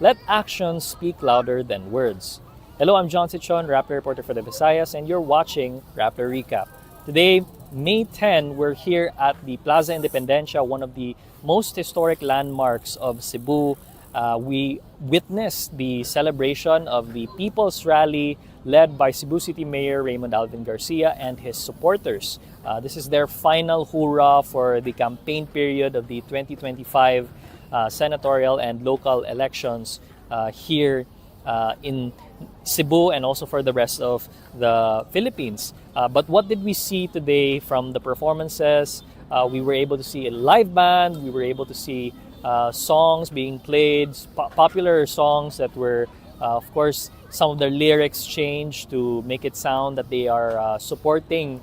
Let actions speak louder than words. Hello, I'm John Sitchon, Rappler reporter for the Visayas, and you're watching Rappler Recap. Today, May 10, we're here at the Plaza Independencia, one of the most historic landmarks of Cebu. We witnessed the celebration of the People's Rally led by Cebu City Mayor Raymond Alvin Garcia and his supporters. This is their final hurrah for the campaign period of the 2025 senatorial and local elections here in Cebu and also for the rest of the Philippines. But what did we see today from the performances? We were able to see a live band. We were able to see songs being played, popular songs that were, of course, some of their lyrics changed to make it sound that they are supporting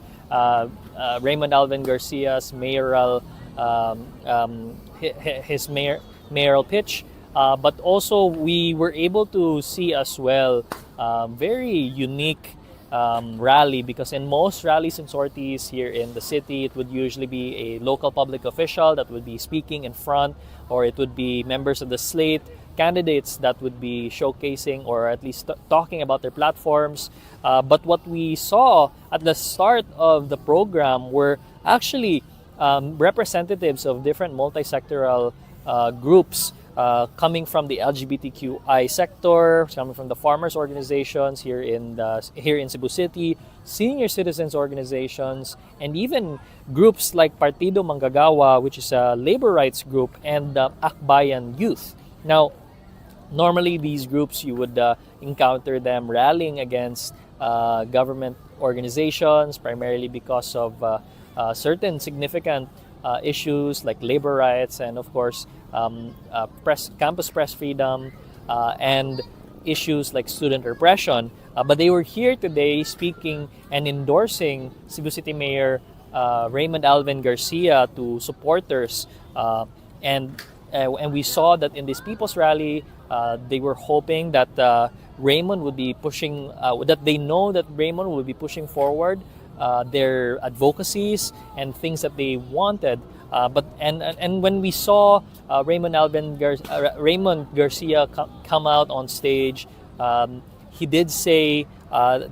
Raymond Alvin Garcia's mayoral mayoral pitch. But also we were able to see as well very unique rally, because in most rallies and sorties here in the city, it would usually be a local public official that would be speaking in front, or it would be members of the slate candidates that would be showcasing or at least talking about their platforms. But what we saw at the start of the program were actually representatives of different multi-sectoral groups coming from the LGBTQI sector, coming from the farmers organizations here in Cebu City, senior citizens organizations, and even groups like Partido Manggagawa, which is a labor rights group, and Akbayan Youth. Now, normally these groups, you would encounter them rallying against government organizations, primarily because of certain significant issues like labor rights and, of course, campus press freedom and issues like student repression. But they were here today speaking and endorsing Cebu City Mayor Raymond Alvin Garcia to supporters. And we saw that in this People's Rally, they were hoping that Raymond would be pushing, that they know that Raymond would be pushing forward their advocacies and things that they wanted. But when we saw Raymond Garcia come out on stage, he did say,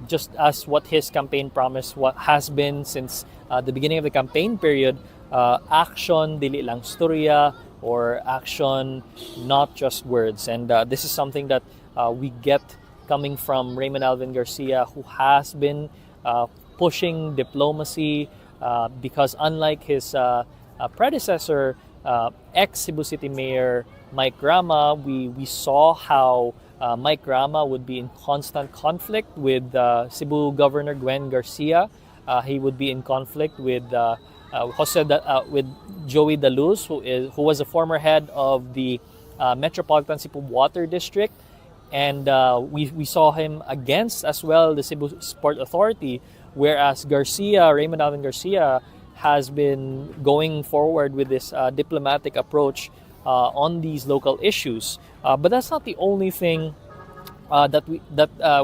just as what his campaign promise has been since the beginning of the campaign period, action dili lang storya, or action, not just words. And this is something that we get coming from Raymond Alvin Garcia, who has been pushing diplomacy, because unlike his predecessor, ex-Cebu City Mayor Mike Rama, we saw how Mike Rama would be in constant conflict with Cebu Governor Gwen Garcia. He would be in conflict with with Joey Daluz, who was a former head of the Metropolitan Cebu Water District. And we saw him against as well the Cebu Sport Authority, whereas Raymond Alvin Garcia, has been going forward with this diplomatic approach on these local issues. But that's not the only thing that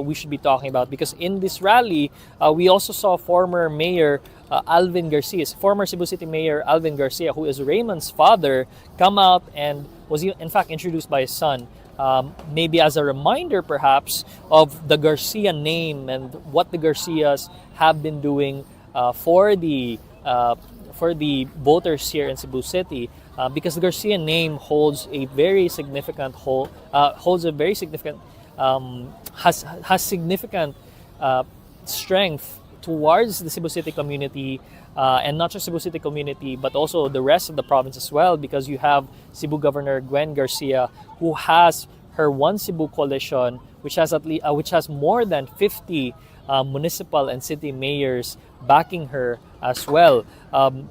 we should be talking about, because in this rally, we also saw former Mayor Alvin Garcia, former Cebu City Mayor Alvin Garcia, who is Raymond's father, come out and was in fact introduced by his son. Maybe as a reminder, perhaps, of the Garcia name and what the Garcias have been doing for the voters here in Cebu City, because the Garcia name holds a very significant has significant strength towards the Cebu City community, and not just Cebu City community, but also the rest of the province as well, because you have Cebu Governor Gwen Garcia, who has her One Cebu coalition, which has more than 50 municipal and city mayors backing her as well. And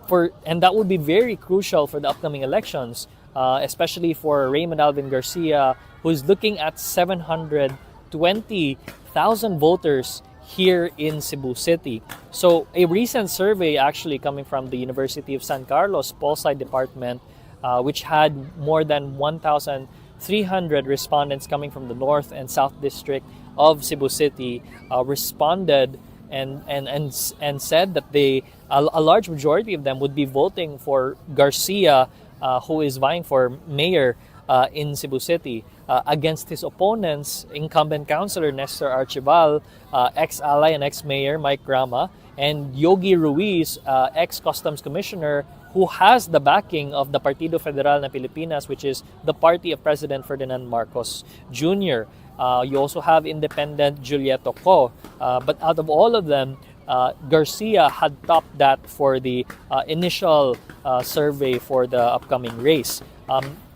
that would be very crucial for the upcoming elections, especially for Raymond Alvin Garcia, who is looking at 720,000 voters here in Cebu City. So a recent survey actually coming from the University of San Carlos Poli Department, which had more than 1,300 respondents coming from the North and South District of Cebu City, responded and said that a large majority of them would be voting for Garcia, who is vying for mayor, in Cebu City against his opponents, incumbent councilor Nestor Archival, ex-ally and ex-mayor Mike Grama, and Yogi Ruiz, ex-customs commissioner, who has the backing of the Partido Federal na Pilipinas, which is the party of President Ferdinand Marcos Jr. You also have independent Julieto Co. But out of all of them, Garcia had topped that for the initial survey for the upcoming race.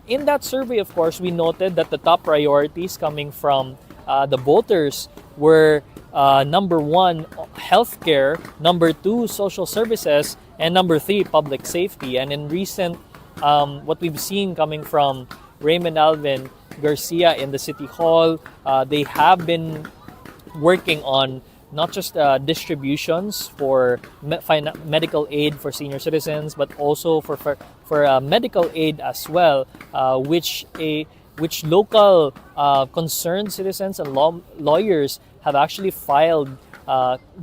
In that survey, of course, we noted that the top priorities coming from the voters were number one, healthcare, number two, social services, and number three, public safety. And in recent, what we've seen coming from Raymond Alvin Garcia in the City Hall, they have been working on not just distributions for medical aid for senior citizens, but also for medical aid as well, which local concerned citizens and lawyers have actually filed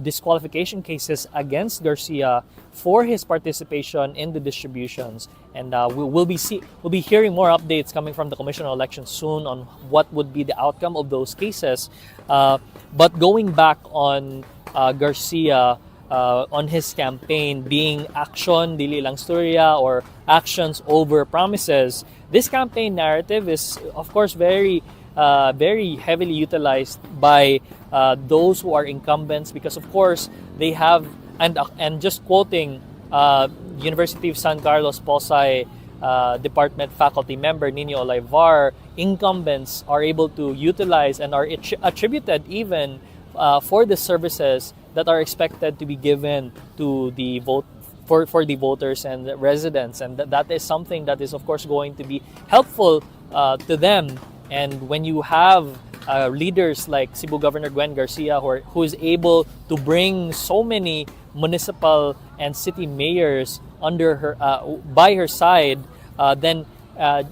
disqualification cases against Garcia for his participation in the distributions. And we'll be hearing more updates coming from the Commission on Elections soon on what would be the outcome of those cases. But going back on Garcia, on his campaign being action dili lang storya, or actions over promises, this campaign narrative is of course very heavily utilized by those who are incumbents, because of course they have, and just quoting University of San Carlos Posay department faculty member Nino Olivar, incumbents are able to utilize and are attributed even for the services that are expected to be given to the for the voters and the residents, and that is something that is of course going to be helpful to them. And when you have leaders like Cebu Governor Gwen Garcia, who is able to bring so many municipal and city mayors under her by her side, then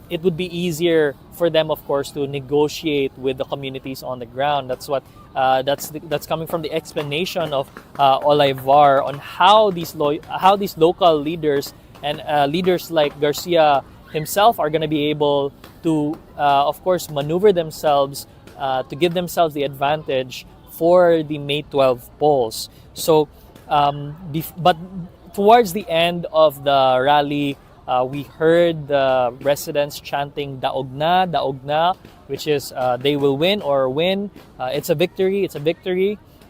it would be easier for them, of course, to negotiate with the communities on the ground. That's what that's coming from the explanation of Olivar on how these local leaders and leaders like Garcia himself are going to be able to, of course, maneuver themselves to give themselves the advantage for the May 12 polls. So, but towards the end of the rally, we heard the residents chanting "Daog na," which is they will win or win. It's a victory,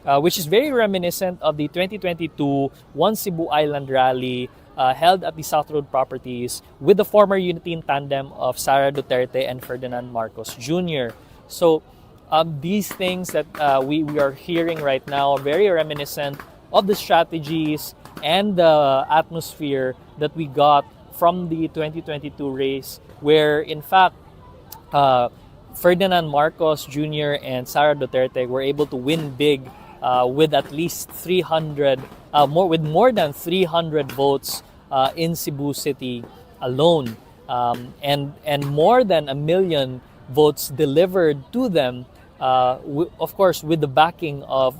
which is very reminiscent of the 2022 One Cebu Island rally held at the South Road Properties with the former Unity tandem of Sara Duterte and Ferdinand Marcos Jr. So these things that we are hearing right now are very reminiscent of the strategies and the atmosphere that we got from the 2022 race, where in fact Ferdinand Marcos Jr. and Sara Duterte were able to win big with at least 300 more than 300 votes in Cebu City alone, and more than 1 million votes delivered to them, of course with the backing of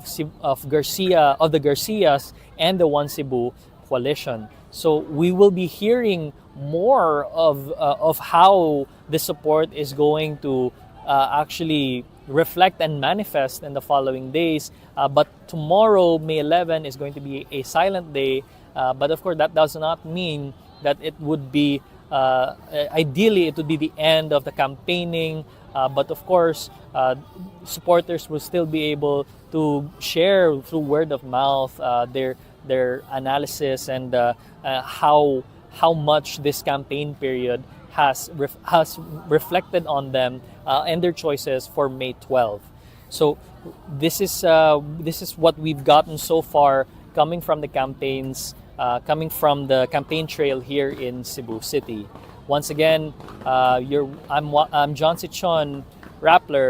Garcia, of the Garcias and the One Cebu coalition. So we will be hearing more of how the support is going to actually reflect and manifest in the following days. But tomorrow, May 11, is going to be a silent day. But of course, that does not mean that it would be, ideally, it would be the end of the campaigning. But of course, supporters will still be able to share through word of mouth their analysis and how much this campaign period has reflected on them and their choices for May 12. So this is what we've gotten so far coming from the campaigns, coming from the campaign trail here in Cebu City. Once again, I'm John Sitchon, Rappler.